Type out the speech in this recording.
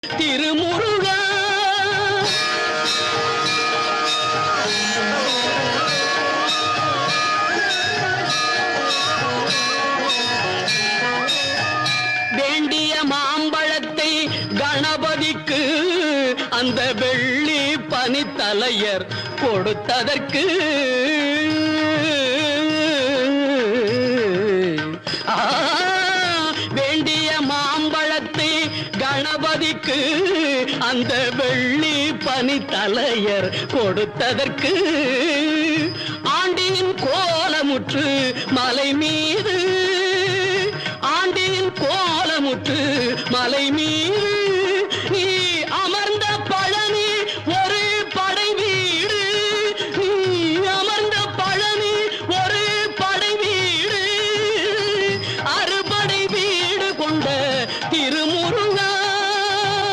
திருமுருகா வேண்டிய மாம்பழத்தை கணபதிக்கு அந்த வெள்ளி பனித்தலையர் கொடுத்ததற்கு வேண்டிய மாம்பழத்தை கணபதிக்கு அந்த வெள்ளி பனித்தலையர் கொடுத்ததற்கு ஆண்டியின் கோலமுற்று மலை மீது ஆண்டியின் கோலமுற்று மலை மீது